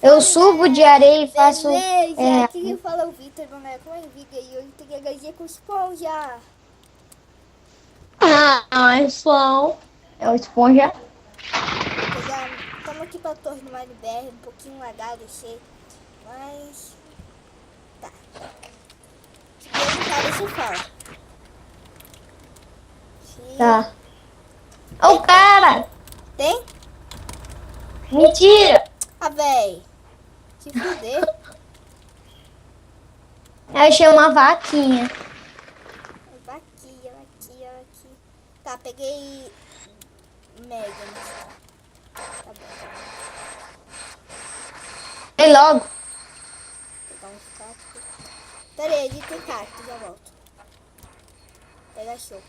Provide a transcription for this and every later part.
Eu subo de areia e faço... Beleza, É, aqui quem fala é o Vitor, meu nome é Viga e hoje tem HG com esponja. João. É o esponja. Vou pegar, estamos aqui pra Torre do Mário BR, um pouquinho lagado, eu sei, mas tá. Se perguntar, você fala. Se Tá. Ô, tem, cara! tem? Mentira! Ah, véi, se fuder. Eu achei uma vaquinha. Vai aqui, vai aqui, vai aqui. Tá, peguei Mega, mas tá. Tá bom, tá bom. Vem logo. Vou pegar uns cactos. Pera aí, ali tem cacto, já volto. Pega show.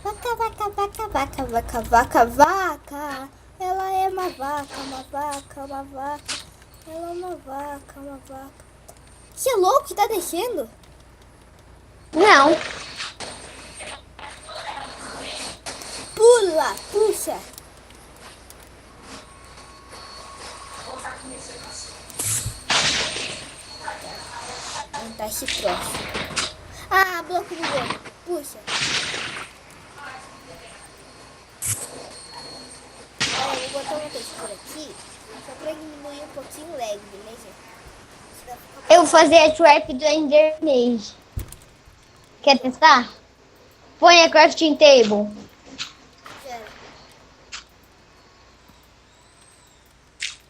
Vaca, vaca, vaca, vaca, vaca, vaca, vaca. Ela é uma vaca, uma vaca, uma vaca. Ela é uma vaca, uma vaca. Você é louco que tá descendo? Não. Pula, puxa. Não tá esse troço. Ah, bloco bugou. Puxa. Pera aí, vou botar uma textura aqui. Só pra diminuir um pouquinho o lag, beleza? Isso vai ficar Eu vou fazer a trap do Ender Mage. Quer testar? Põe a crafting table. pera.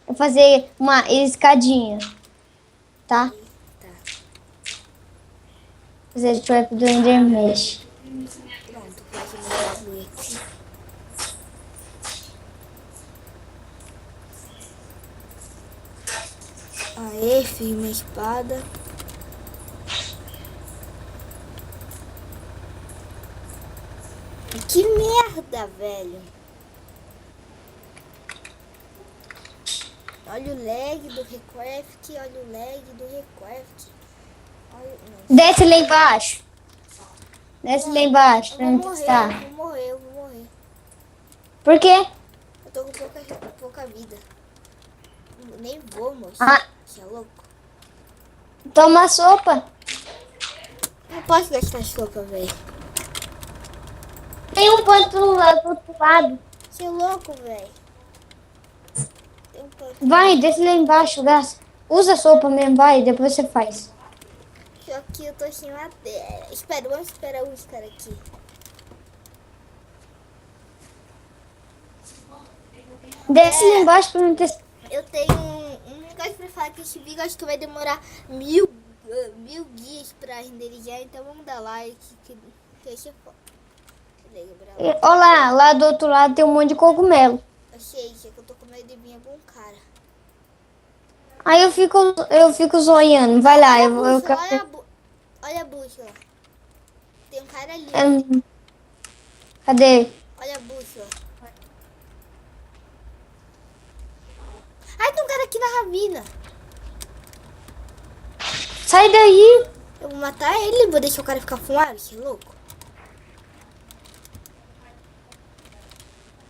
Vou fazer uma escadinha. Tá? Aí, tá. Fazer a trap do Ender Mage. Pronto, pode me bagulho aqui. Aê, fiz uma espada. Que merda, velho. Olha o lag do Recraft, olha o lag do Recraft. Olha, não. Desce lá embaixo. Desce lá embaixo Eu pra vou me morrer, eu testar. vou morrer, eu vou morrer. Por quê? Eu tô com pouca vida. Nem vou, moço. Ah, Você é louco? toma sopa. Não posso gastar sopa, velho. Tem um ponto lá do outro lado. Você é louco, velho. Tem um ponto lá. Vai, desce lá embaixo, gasta. Usa a sopa mesmo, vai, depois você faz. Só que eu tô sem madeira. Espera, vamos esperar os caras aqui. Desce lá embaixo pra me testar. Eu tenho um negócio pra falar que esse vídeo acho que vai demorar mil dias pra renderizar, então vamos dar like que esse é foda. Beleza, bravo. Olha lá do outro lado tem um monte de cogumelo. Achei, que eu tô com medo de vir algum cara. Aí eu fico zoiando. Vai lá, eu quero. Olha a bússola. Tem um cara ali, ó. Cadê? Olha a bússola. Ai, tem um cara aqui na ravina. Sai daí! Eu vou matar ele, vou deixar o cara ficar fumado, você é louco?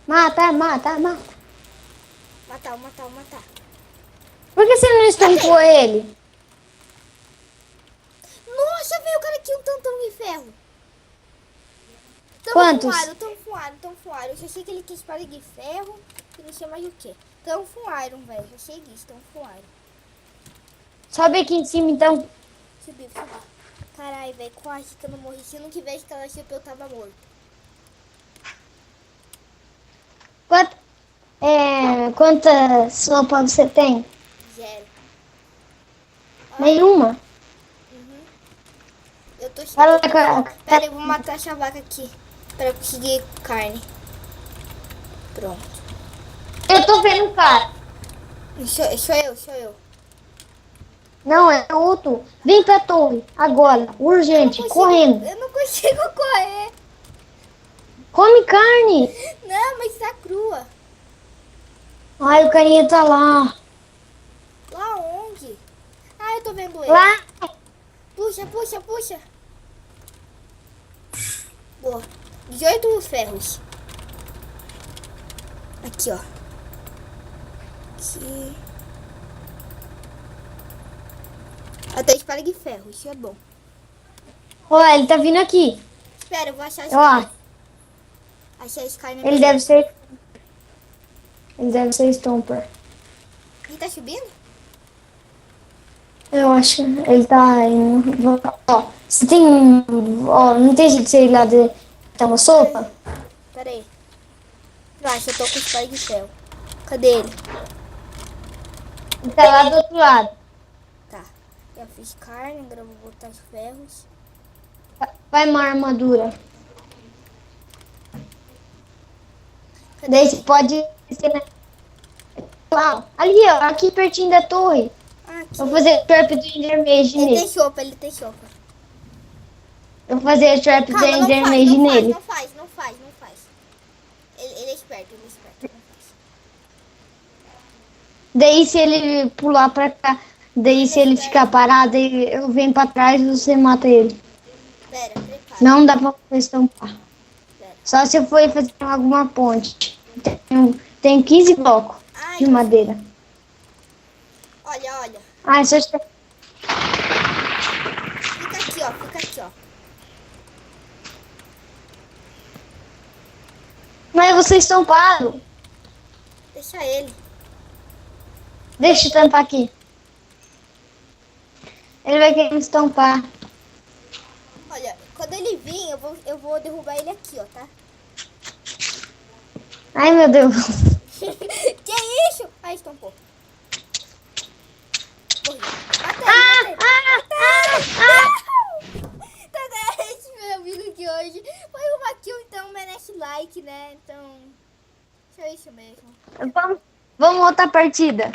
Mata, mata, mata. Matar, matar, matar. Por que você não estampou ele? Nossa, veio o cara aqui, um tantão de ferro. Quantos? Tão fuário. Eu já sei que ele quer espada de ferro e não sei mais o que. Tão fuário, velho. Já sei disso, tão fuário. Sobe aqui em cima então. Subiu. Caralho, velho, quase que eu não morri. Se eu não tivesse aquela chip, eu tava morto. Quanta, quanta sopa você tem? Zero. Ai, Nenhuma. eu tô Vai lá, cheio. Pera aí, eu vou matar essa vaca aqui. Pra conseguir carne. Pronto. Eu tô vendo o cara. Sou eu. Não, é outro. Vem pra torre. Agora. Urgente. Correndo. Eu não consigo correr. Come carne. Não, mas tá crua. Ai, o carinha tá lá. Lá onde? Ah, eu tô vendo ele. Lá. Puxa. Boa. 18 ferros. Aqui, ó. Aqui. Até espada de ferro, isso é bom. Ó, ele tá vindo aqui. Espera, eu vou achar a Ó, Sky. Achei a Sky na ele deve ser... Ele deve ser Stomper. Ele tá subindo? Eu acho. Ele tá indo... Ó, você tem... Ó, não tem jeito de você ir lá de... Tá uma sopa? Pera aí. Eu acho que eu tô com espada de ferro. Cadê ele? Ele tá lá do outro lado. Tá. Já fiz carne, agora eu vou botar os ferros. Vai uma armadura. Cadê Daí ele? você pode... Lá, ali, ó. Aqui pertinho da torre. Ah, aqui. Vou fazer trap do Ender Mage Ele tem nele. chopa, ele tem chopa. Eu vou fazer trap do Calma, não Ender faz, Mage não faz, nele. não faz, não faz, não faz. Ele é esperto, ele é esperto. Não faz. Daí se ele pular pra cá, daí se ele ficar parado, eu venho pra trás e você mata ele. Pera, prepara. Não dá pra estampar. Pera. Só se eu for fazer alguma ponte. Tem 15 blocos Ai, de madeira. olha, olha. Ah, é só... Fica aqui, ó, fica aqui, ó. Mas vocês estão parados. Deixa ele. Deixa eu tampar aqui. Ele vai querer me estampar. Olha, quando ele vir, eu vou derrubar ele aqui, ó, tá? Ai, meu Deus. Que isso? Ai, estampou. Morri. Mata ele, mata ele. Então, é esse meu amigo de hoje. Foi uma kill, então merece like, né? Então, é isso mesmo. Vamos outra partida.